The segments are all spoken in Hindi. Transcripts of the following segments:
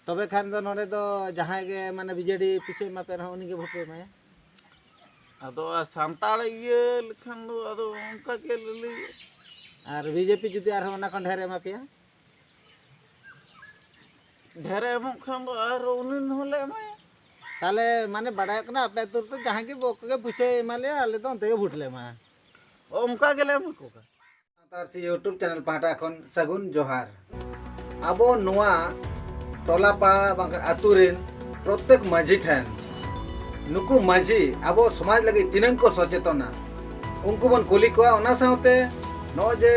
तबे खान दो नोडे दो जहां गे माने बीजेडी पीछे मा पे रहो उनी गे भोट पे माया अदो सांताड़ ये लिखन दो अदो उनका के ले और बीजेपी जुदी आर होना कोन ढेरे मा पिया ढेरे एमो खान दो आर उनिन होले माया ताले माने बड़ाय कना अपने तुर तो जहां के बोक के पूछे माले आले तो अंते भोट ले मा उनका के ले को का तार सी यूट्यूब चैनल पाटा खन सगुन जोहार अबो नोआ टोला पाड़ा बांग आतुरिन प्रत्येक माझी ठेन नुकु माझी अबो समाज लगी तिनंग को सचेतना उनको बन कुली को ओना साउते नो जे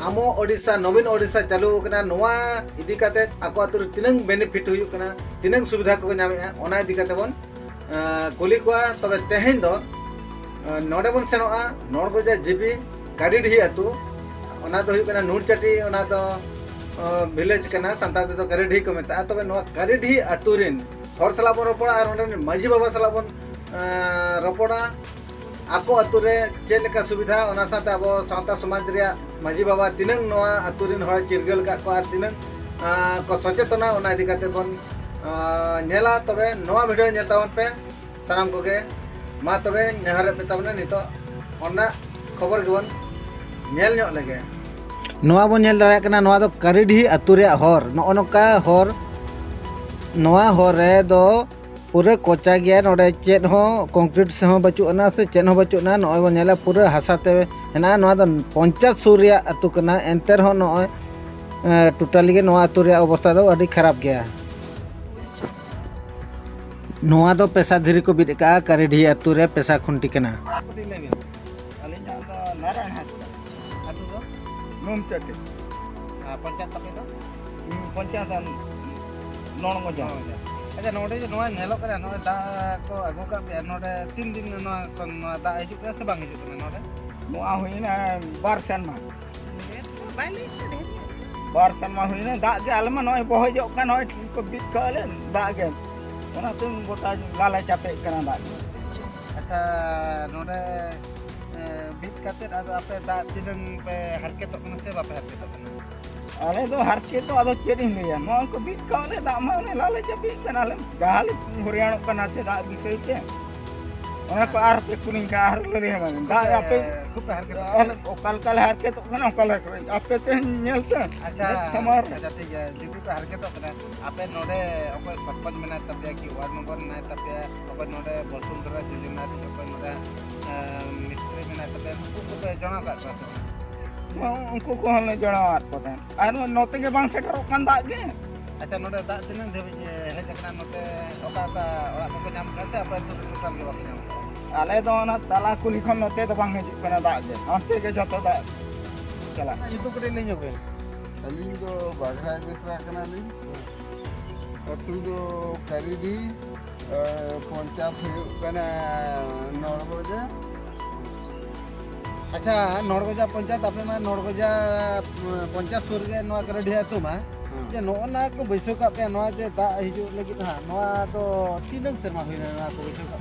आमो ओडिशा नवीन ओडिशा चालू कना नोआ इदी काते आको आतुर तिनंग बेनिफिट हुयु कना तिनंग सुविधा को नामे ओना इदी काते बन कुली को तबे तेहेन दो नोडे बन सेनोआ नोरगोजा जीबी गाडीडी आतु ओना दो हुयु कना नूरचाटी ओना दो विलेज कना संताल तो करेडी को मेता तबे नो करेडी आतुरिन हर सला बन रपड़ा और ओंडे माझी बाबा सला बन रपड़ा आको आतुरे चे लेका सुविधा ओना साथे अबो सावता समाज रे माझी बाबा तिनंग नोआ आतुरिन हर चिरगल का को आर तिनंग को सचेतना ओना इदी काते बन नेला तबे नोआ वीडियो नेल तावन पे सनाम कोगे मा तबे नेहर पे तबने नितो ओना खबर गबन नेल ᱧᱚᱜ लगे नोआ बन नेल दाड़ा कना नोआ दो करिडी अतु रे हर नोका हर नोआ हर रे दो पूरे कोचा गया नोडे चेत हो कंक्रीट से हो बचुना से चेन हो बचुना नोय बन नेला पूरे हासाते हेना नोआ दो पंचायत सूर्या अतु कना एंटर हो नोय टोटली गे नोआ अतु रे अवस्था दो अडी खराब गया नोआ दो पैसा धीरे को बिका करिडी अतु रे पैसा खुंटी कना नारायण हासदा अतु दो नोम चटे पंचायत तपे दो पंचायत नोणगोजा अच्छा नोडे जो नोआ नेलो करा नोए दा को आगो का पे नोडे 3 दिन नोआ कोन नोआ दा हिजु के से बांग हिजु कना नोडे नोआ हुइना बार सेनमा बार सेनमा हुइना दा के आलमा नोय बहो जो का नोय को बित काले दा के ओना तुम गोटा लाला चापे कना दा अच्छा नोडे बीत काते आदो आपे दा तिनंग पे हरके तो कना से बापे हरके तो कना अरे तो हरके तो आदो चेरिन लिया नो को बीत काले दा मा ने लाला चापे कना ले गाल हरियाणा कना से दा विषय के ओना को आर पे कुनिंग का आर ले रे मान दा आपे खूब हरके ओकल कल हरके तो कना ओकल आपे ते नेलते अच्छा समार अच्छा ठीक है जीबी पे हरके तो कना आपे नोडे ओको सरपंच मेना तबे की वार्ड नंबर ना तबे ओको नोडे वसुंधरा योजना रे ओको नोडे मिस्त्री मेना तबे उनको पे जना का उनको को हले जणा आत पता आर नोते के बांग सेटर ओकन दा गे अच्छा नोडे दा तिनंग देबे हेज कना नोते ओका का ओरा को नाम का से आपे तो टोटल के बाप नाम आले दो ना ताला कुली खन नोते तो बांग हिजु कना दा गे नोते के जतो दा चला itu kede le nyobe अलिंग दो बाघरा बेसरा कना लिंग अतु दो करिडी पंचायत हुयुग कना नोरगोजा अच्छा नोरगोजा पंचायत आपे मा नोरगोजा पंचायत सुर गे नोआ करे ढिया तो मा जे नोना को बैसो का पे नोआ जे दा हिजु लगी हा नोआ तो तीनंग शर्मा होइना नोआ को बैसो का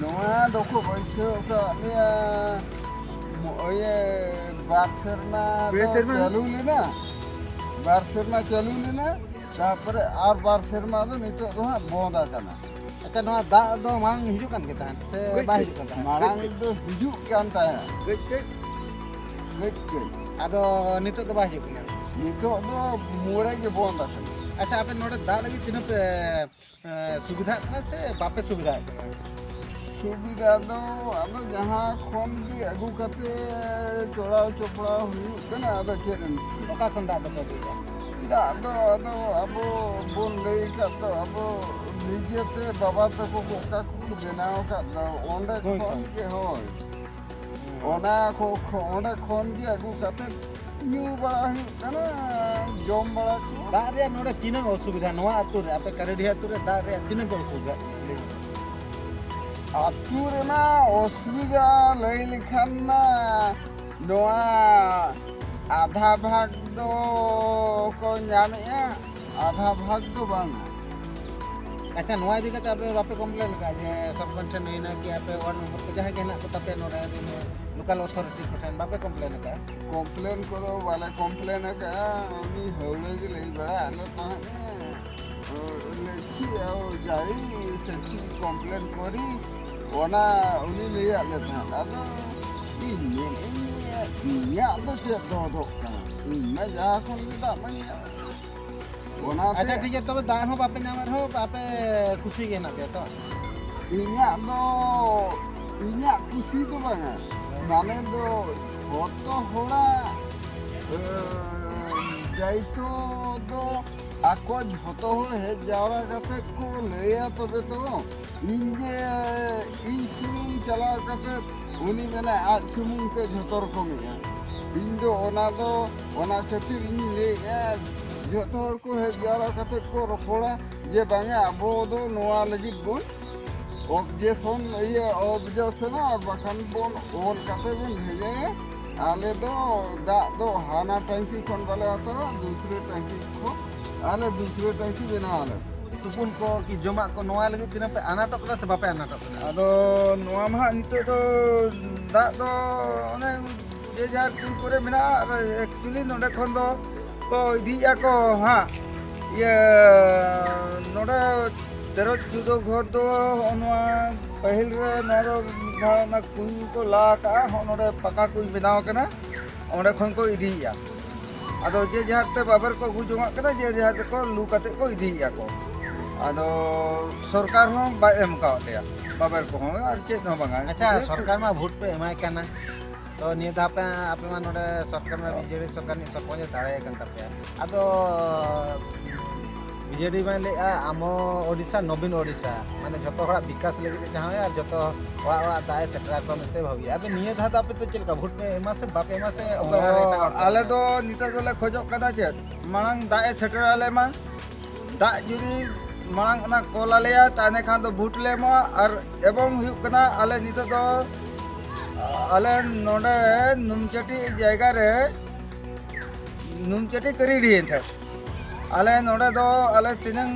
नोआ दोको बैसो का लिया ओये बार शर्मा चालू लेना बार शर्मा चालू लेना तापर आर बार शर्मा दो नितो दो बोंदा कना अच्छा नोआ दा दो मांग हिजु कान के तान से बा हिजु कान तान मारांग दो हिजुक कान ता गच आदो नितो तो बा हिजु कान नितो दो मोड़े के बोंदा कना अच्छा आपे नोडे दा लगी तिन पे सुविधा कना से बापे सुविधा कना सुविधा दो अब जहां खोन की अगु कते चोड़ा चोपड़ा हुई कना आदा चेरन ओका कोन दा दो पे दा दो अब बोन ले का तो अब निजेते बाबा तक को का को बनाओ का ओंडे खोन के होय ओना को ओंडे खोन की अगु कते न्यू बड़ा ही कना जोम बड़ा दा रे नोडे तिनंग असुविधा नोआ अतु रे आपे करेडी अतु रे दा रे तिनंग असुविधा अतु रे मा असुविधा लई लिखान मा नोआ आधा भाग दो को नामे आधा भाग दो बांग अच्छा नोआ इदी कते आपे बापे कंप्लेन का जे सरपंच ने ना कि आपे वार्ड नंबर पे जहां के ना को तपे नोडे लोकल अथॉरिटी को ठन बापे कंप्लेन का कंप्लेन करो वाला कंप्लेन का अमी हौले जी लई बड़ा आलो ताने লেখি যাই সেটি কমপ্লেন করি ওনা উনি লইয়া লে থান আদো ইᱧᱟᱹᱜ ᱫᱚ ᱪᱮᱫ ᱫᱚᱦᱚᱫᱚᱜ ᱠᱟᱱᱟ ᱤᱧ ᱢᱟ ᱡᱟᱦᱟᱸ ᱠᱷᱚᱱ ᱜᱮ ᱫᱟᱜ ᱢᱟᱧ ᱧᱟᱢᱟ ᱚᱱᱟᱛᱮ ᱟᱪᱪᱷᱟ ᱴᱷᱤᱠ ᱜᱮᱭᱟ ᱛᱚᱵᱮ ᱫᱟᱜ ᱦᱚᱸ ᱵᱟᱯᱮ ᱧᱟᱢ ᱨᱮᱦᱚᱸ ᱟᱯᱮ ᱠᱩᱥᱤ ᱜᱮ ᱦᱮᱱᱟᱜ ᱯᱮᱭᱟ ᱛᱚ ᱤᱧᱟᱹᱜ ᱫᱚ ᱤᱧᱟᱹᱜ ᱠᱩᱥᱤ ᱫᱚ ᱵᱟᱝᱟ ᱢᱟᱱᱮ ᱫᱚ ᱡᱚᱛᱚ ᱦᱚᱲᱟᱜ দায়িত্ব ᱫᱚ ᱟᱠᱚ ᱡᱷᱚᱛᱚ ᱦᱚᱲ ᱦᱮᱡ ᱡᱟᱣᱨᱟ ᱠᱟᱛᱮ ᱠᱚ ᱞᱟᱹᱭᱟ ᱛᱚᱵᱮ ᱛᱚ ᱤᱧ ᱡᱮ ᱤᱧ ᱥᱩᱢᱩᱝ ᱪᱟᱞᱟᱣ ᱠᱟᱛᱮ उनी मैंने आज सुमुंग ते झोतो रकमेगा इन दो ओना खातिर इन ले झोतो हर को हे जारा कते को रपोड़ा जे बांगे अबो दो नोआ लगित बोन ऑब्जेक्शन ये ऑब्जेक्शन और बखान बोन ओल कते बोन भेजे आले दो दा दो हाना टंकी कोन वाले आता दूसरे टंकी को आले दूसरे टंकी बिना आले तुपुन को कि जमा को नोआ लगी दिन पे आनाटक करा से बापे आनाटक करा ᱟᱫᱚ ᱱᱚᱣᱟ ᱢᱟ ᱦᱟᱸᱜ ᱱᱤᱛᱚᱜ ᱫᱚ ᱫᱟᱜ ᱫᱚ ᱚᱱᱮ ᱡᱮ ᱡᱟᱦᱟᱸ ᱠᱩᱧ ᱠᱚᱨᱮ ᱢᱮᱱᱟᱜᱼᱟ ᱮᱠᱪᱩᱭᱮᱞᱤ ᱱᱚᱰᱮ ᱠᱷᱚᱱ ᱫᱚ ᱠᱚ ᱤᱫᱤᱭᱮᱜᱼᱟ ᱠᱚ ᱦᱟᱸᱜ ᱤᱭᱟᱹ ᱱᱚᱰᱮ 13-14 ᱜᱷᱚᱨ ᱫᱚ ᱱᱚᱣᱟ ᱯᱟᱹᱦᱤᱞ ᱨᱮ ᱱᱚᱣᱟ ᱫᱚ ᱢᱤᱫ ᱫᱷᱟᱣ ᱚᱱᱟ ᱠᱩᱧ ᱠᱚ ᱞᱟ ᱠᱟᱜᱼᱟ ᱦᱚᱸ ᱱᱚᱰᱮ ᱯᱟᱠᱟ ᱠᱩᱧ ᱵᱮᱱᱟᱣ ᱠᱟᱱᱟ ᱚᱸᱰᱮ ᱠᱷᱚᱱ ᱠᱚ ᱤᱫᱤᱭᱮᱜᱼᱟ ᱟᱫᱚ ᱡᱮ ᱡᱟᱦᱟᱸ ᱛᱮ ᱵᱟᱵᱮᱨ ᱠᱚ ᱟᱹᱜᱩ ᱡᱚᱝᱟᱜ ᱠᱟᱱᱟ ᱡᱮ ᱡᱟᱦᱟᱸ ᱛᱮᱠᱚ ᱞᱩ ᱠᱟᱛᱮ ᱠᱚ ᱤᱫᱤᱭᱮᱜᱼᱟ ᱠᱚ ᱟᱫᱚ ᱥᱚᱨᱠᱟᱨ ᱦᱚᱸ ᱵᱟᱭ ᱮᱢ ᱠᱟᱣ ᱞᱮᱭᱟ बाबर को हों और चेत हो बंगा अच्छा सरकार में वोट पे एमाय काना तो निये दा पे आपे मा नोडे सरकार में बीजेडी सरकार नि सरपंच दाड़े कन तपे आदो बीजेडी में ले आमो ओडिसा नवीन ओडिसा माने जतो हड़ा विकास लगे जहां यार जतो ओड़ा ओड़ा दाय सेटरा को मते भावी आदो निये धा आपे तो चलका वोट पे एमा से बाप एमा से आले दो निता दोले खोजो कदा चेत मांग दाय सेटर आले मा दा जुदी मांग ना कोला लेया ताने खान दो भूट ले मा और एवं हुयुक कना आले नितो दो आले नोडे नुमचटी जायगा रे नुमचटी करी दिएन था आले नोडे दो आले तिनंग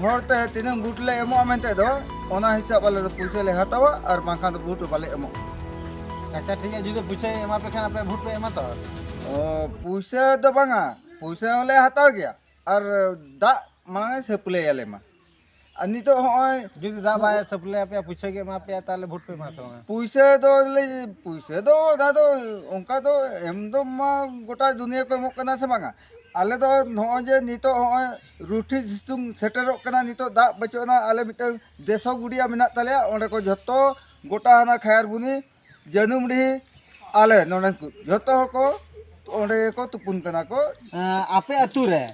होरते तिनंग भूट ले एमो मेनते दो ओना हिसाब आले दो पुइसे ले हतावा और बाखा दो भूट बाले एमो अच्छा ठीक है जुदो पूछे एमा पे खान आपे वोट पे एमा तो पुइसे दो बांगा पुइसे ले हताव गया और दा मांगे सप्ले आले मा अनि तो होय जुदी दा बाय सप्ले आपे पूछे के एमा पे ताले वोट पे मा तो पुइसे दो दा दो उनका तो एम दो मा गोटा दुनिया को एमोक कना से बांगा आले दो नो जे नितो होय रुठी सितुंग सेटरो कना नितो दा बचोना आले मिट देशो गुडिया मेना ताले ओंडे को जतो गोटा ना खायर बुनी जनुमडी आले नोने जतो को ओंडे को तुपुन कना को आपे अतु रे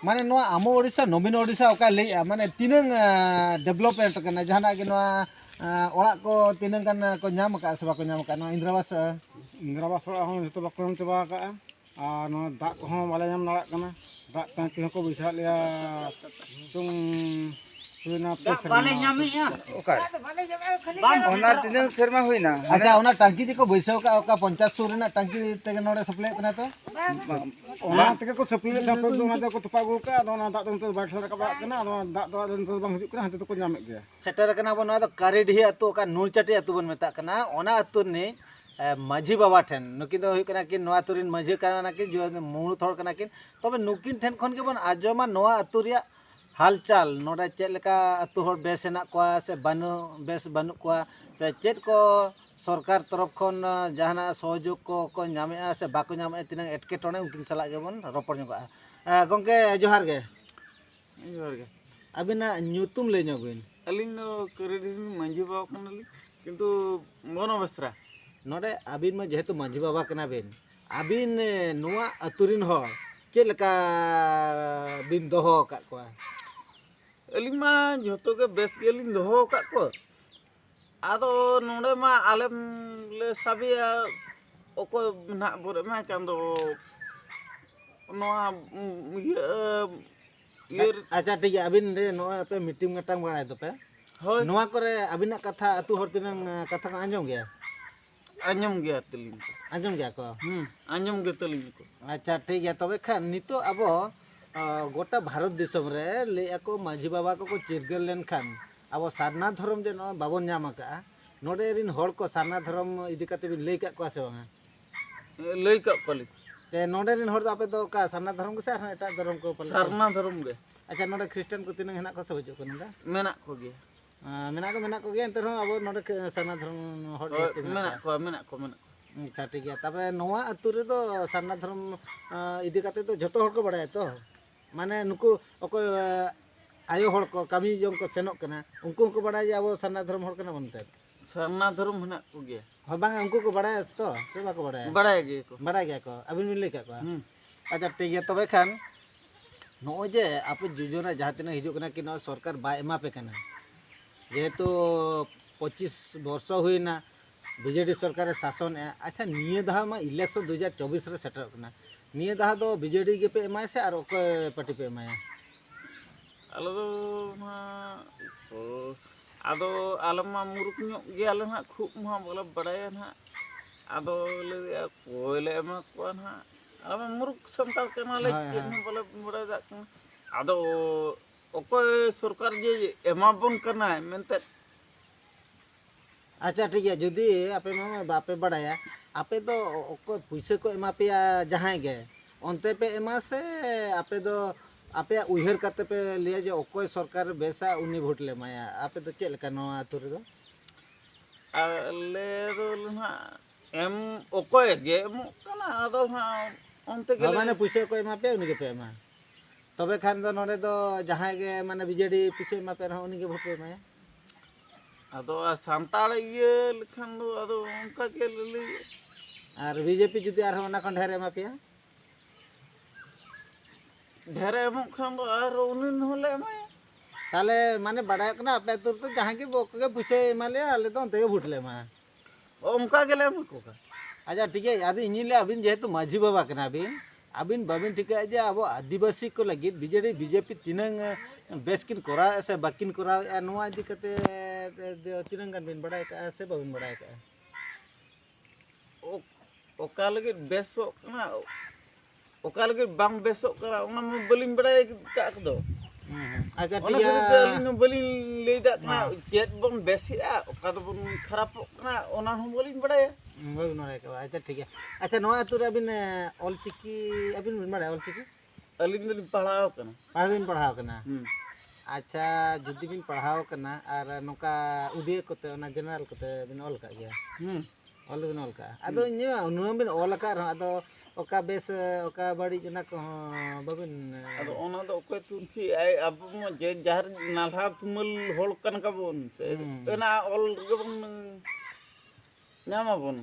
माने नोआ आमो ओडिसा नवीन ओडिसा ओका ले माने तीनंग डेवलपमेंट कना जहाना के नोआ ओड़ा को तीनंग कन को नाम का से बाको नाम का नोआ इंद्रावास ओड़ा हूँ जो बाको एम चाबा का दाग को बाले नाम दाड़ा कना दाग टाँकी को बैसा लिया तुम तीन सेरमा हुईना अच्छा ओना टांकी दिको बैसाव का ओका 50 सुर ना टांकी तेगे नोडे सप्लाई कना तो को सप्लाई दापे दो को तपा गु का दाग तो बाइक सर का कना दाग दो बांग हिजुक कना हाते तो को नामे गया सेटर कना बो नोआ तो कारेडी अतु का नूरचाटी अतु बन मेता कना ओना अतु ने माझी बाबा ठेन नुकिन दो हुई कना कि नोआ तुरिन माझी कना कि जो मुणु थोड़ कना कि तबे नुकिन ठेन खन के बन आजोमा नोआ अतु रिया हालचाल नोडे चेद लेका अतु हर बेस हेना कोआ से बानु बेस बानु कोआ से चेद को सरकार तरफ खन जहाना सहयोग को नामेआ से बाको नामे तिना एटकेटोने उनकिन सला गेबन रोपड़ नगआ गंके जोहार गे अबिना ᱧᱩᱛᱩᱢ ले ᱧᱚᱜᱵᱤᱱ अलिन करेडी मंजी बाबा कनाली किंतु मोनो बस्त्रा नोडे अबिन में जेहेतु मंजी बाबा कना बिन अबिन नोआ अतुरिन हर चेद लेका बिन दोहो का कोआ अलिन मा झोतो के बेस गेलिन दोहो का को आदो नोडे मा आलेम ले साबिया ओको ना बोरे मा चांदो नोआ अच्छा ठीक है अबिन रे नोआ पे मीटिंग मटांग बाय तो पे होय नोआ करे अबिना कथा अतु हर तिनंग कथा का आंजम गया तलिन आंजम गया को आंजम गे तलिन को अच्छा ठीक है तबे खान नितो अबो गोटा भारत दिसम रे ले ako माझी बाबा को चिरगल लेन खान अब सारना धर्म जे न बाबन नाम का नोडे रिन हर को सारना धर्म इदी कते बिन लेई का को से बांगा लई का पली ते नोडे रिन हर तो आपे तो का सारना धर्म को से एटा धर्म को पल सारना धर्म गे अच्छा नोडे क्रिश्चियन को तीन हेना को सब बचुक नोडे मेनाक को गे मेना को एंते रहो अब नोडे सारना धर्म हर जाति मेनाक को अच्छा ठीक है तबे नोआ अतु रे दो सारना धर्म इदी काते तो जतो हर को बड़ाय तो माने नुकु अको आयो हर को कमी जों को सेनोक कना उनको को बड़ाय जे अब सारना धर्म हर कना बनते सरना धर्म मेनाक को गे हो बांग उनको को बड़ाय तो से बाको बड़ाय बड़ाय गे को बड़ाय गया को अबिन बिन लेका को अच्छा ठीक है तबे खान नो जे आप योजना जहाँ तीन हिजू कना कि नो सरकार बा एमा पे कना जेहेतु 25 वर्ष हुईना बीजेडी सरकार शासन है अच्छा निये दहा मा इलेक्शन 2024 रे सेटर कना निये दहा दो बीजेडी के पे एमाय से और ओके पार्टी पे एमाय आलो दो मा आदो आलमा मुरुक ᱧᱚᱜ ᱜᱮᱭᱟᱞᱮ ᱱᱟᱜ ᱠᱷᱩᱵ ᱢᱟ ᱵᱚᱞᱮ ᱵᱟᱲᱟᱭᱟ ᱱᱟᱜ ᱟᱫᱚ ᱞᱮ ᱠᱚᱭᱞᱮ ᱮᱢᱟ ᱠᱚᱣᱟ ᱱᱟᱜ ᱟᱞᱮ ᱢᱩᱨᱩᱠ ᱥᱟᱱᱛᱟᱲ ᱠᱟᱱᱟᱞᱮ ᱪᱮᱫ ᱦᱚᱸ ᱵᱚᱞᱮ ᱵᱟᱲᱟᱭ ᱫᱟᱜ ᱠᱟᱱᱟ ᱟᱫᱚ ᱚᱠᱚᱭ ᱥᱚᱨᱠᱟᱨ ᱡᱮ ᱮᱢᱟᱵᱚᱱ ᱠᱟᱱᱟᱭ ᱢᱮᱱᱛᱮ अच्छा ठीक है जुदी आपे मा बापे बड़ाया आपे तो ओको पैसे को एमा पे जहां गे ओनते पे एमा से आपे दो आपे उहर करते पे लिया जो ओको सरकार बेसा उनी वोट ले माया आपे तो चेल का नो आतुर दो ᱟᱞᱮ ᱫᱚ ᱱᱟᱜ ᱮᱢ ᱚᱠᱚᱭ ᱜᱮ ᱮᱢᱚᱜ ᱠᱟᱱᱟ ᱟᱫᱚ ᱱᱟᱜ ᱚᱱᱛᱮ ᱜᱮ माने पैसे को एमा पे उनी के पे एमा तबे खान दो नोडे दो जहां गे माने बीजेडी पैसे एमा पे रहो उनी के वोट पे माया ᱟᱫᱚ ᱥᱟᱱᱛᱟᱲ ᱤᱭᱟᱹ ᱞᱮᱠᱷᱟᱱ ᱫᱚ ᱟᱫᱚ ᱚᱱᱠᱟ ᱜᱮ ᱞᱟᱹᱭ और बीजेपी जुदी आर होना कोन ढेर एमा पे ढेर एमᱚᱜ खान दो आर उनी होले एमाया ताले माने बड़ाय कना आपे तुर तो जहां के बोक के पैसे एमा ले आले तो ओनते के वोट ले मा ᱚᱱᱠᱟ ᱜᱮᱞᱮ ᱮᱢᱟ ᱠᱚ ᱠᱟᱱᱟ अच्छा ठीक है आदि इनिले अबिन जेहेतु माझी बाबा कना अबिन बाबिन ठीक है जे अब आदिवासी को लगी बीजेडी बीजेपी तीनंग बेसकिन कोरा से बाकिन कोरा नोआ इदी कते तीनंग गान बिन बड़ाय का से बाबिन बड़ाय का ᱚᱠᱟ ᱞᱟᱹᱜᱤᱫ ᱵᱮᱥᱚᱜ ᱠᱟᱱᱟ ᱚᱠᱟ ᱞᱟᱹᱜᱤᱫ ᱵᱟᱝ ᱵᱮᱥᱚᱜ ᱠᱟᱱᱟ ᱚᱱᱟ ᱢᱟ ᱵᱟᱹᱞᱤᱧ ᱵᱟᱲᱟᱭ ᱠᱟᱜ ᱠᱚᱫᱚ अच्छा ᱚᱱᱟ ठीक ᱠᱷᱟᱹᱛᱤᱨ ᱛᱮ ᱟᱹᱞᱤᱧ है ᱦᱚᱸ ᱵᱟᱹᱞᱤᱧ ᱞᱟᱹᱭ ᱫᱟᱲᱮᱭᱟᱜ ᱠᱟᱱᱟ ᱪᱮᱫ ᱵᱚᱱ ᱵᱮᱥᱮᱜᱼᱟ ᱚᱠᱟ ᱫᱚᱵᱚᱱ ᱠᱷᱟᱨᱟᱯᱚᱜ ᱠᱟᱱᱟ ᱚᱱᱟ ᱦᱚᱸ ᱵᱟᱹᱞᱤᱧ ᱵᱟᱲᱟᱭᱟ बाबिन बड़ाय का अच्छा ठीक है अच्छा नोआ तुर अबिन ऑलचिकी अबिन बिन बड़ाय ऑलचिकी ᱟᱹᱞᱤᱧ ᱫᱚᱞᱤᱧ ᱯᱟᱲᱦᱟᱣ ᱠᱟᱱᱟ बिन पढ़ाव कना अच्छा जुदी बिन पढ़ाव कना और नोका उदय कोते ओना जनरल कोते बिन ऑल का गया ऑल बिन ऑल का अदो न्यू नुम बिन ऑल का अदो ओका बेस ओका बड़ी जना को बाबिन ᱟᱫᱚ ᱚᱱᱟ ᱫᱚ ᱚᱠᱚᱭ ᱛᱩᱱᱠᱷᱤ ᱟᱭ ᱟᱵᱚ ᱢᱟ ᱡᱮ ᱡᱟᱦᱟᱨ ᱱᱟᱞᱦᱟ ᱛᱩᱢᱟᱹᱞ ᱦᱚᱲ ᱠᱟᱱ ᱠᱟᱵᱚᱱ ᱥᱮ ᱚᱱᱟ ᱚᱞ ᱜᱮᱵᱚᱱ ᱧᱟᱢᱟᱵᱚᱱ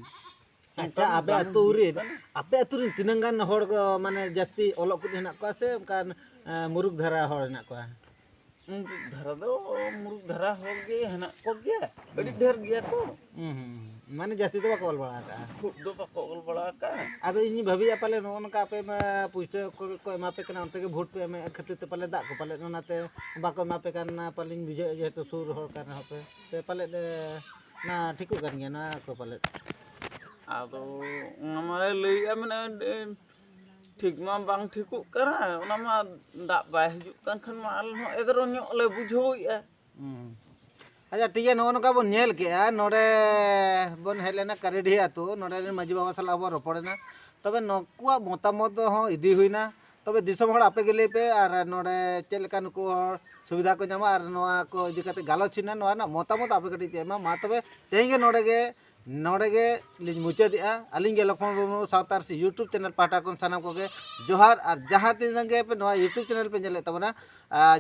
अच्छा आपे अतुरिन तिनंगान हर को माने जास्ती ओलक कुद हेना को से उनकान मुरुक धरा हर हेना को धारा दो मुरुक धारा हो गे हेना को गे अड़ी ढेर गया को माने जास्ती तो बाको ऑल बड़ा का खूब दो बाको ऑल बड़ा का आदो इनी भाभी पाले नोन का पे पैसे को एमा पे कना उनते के वोट पे एमे खातिर ते पाले दा को पाले नाते बाको एमा पे कना पालिन बिजे जेहेतु सुर हर का पे ते पाले ना ठीकु कर गया ना को पाले आदो हमारे लइया माने ठीक मा बांग ठीकु करा ओना मा दा बाय हिजुक कान खन मा आल हो एदरो ᱧᱚᱜ ले बुझोइया अच्छा ठीक है नोन का बन नेल के नोडे बन हेलेना करेडी आतो नोडे माजी बाबा साला बो रपड़ना तबे नकुआ मतामत हो इदी हुइना तबे दिसम हड़ आपे गेले पे और नोडे चेलका नुको सुविधा को जामा और नोआ को इदी कते गालोचिना नोआ ना मतामत आपे कटी पे मा तबे तेगे नोडे गे लिन मुचादिया अलिंग गे लखन बाबू सावतार से यूट्यूब चैनल पाटा कोन सानाम को गे जोहार और जहां तीन गे पे नोआ यूट्यूब चैनल पे नेले तबना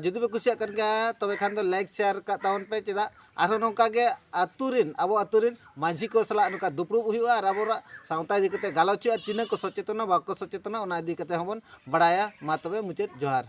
जुदी पे कुसिया कर गा तबे खान दो लाइक शेयर का ताउन पे चेदा आरो नोका गे अतुरिन अबो अतुरिन माझी को सला नोका दुपरुब हुआ और अबोरा सावता जी कते गालोची तीन को सचेतना बाको सचेतना ओना इदी कते हमन बड़ाया मा तबे मुचाद जोहार।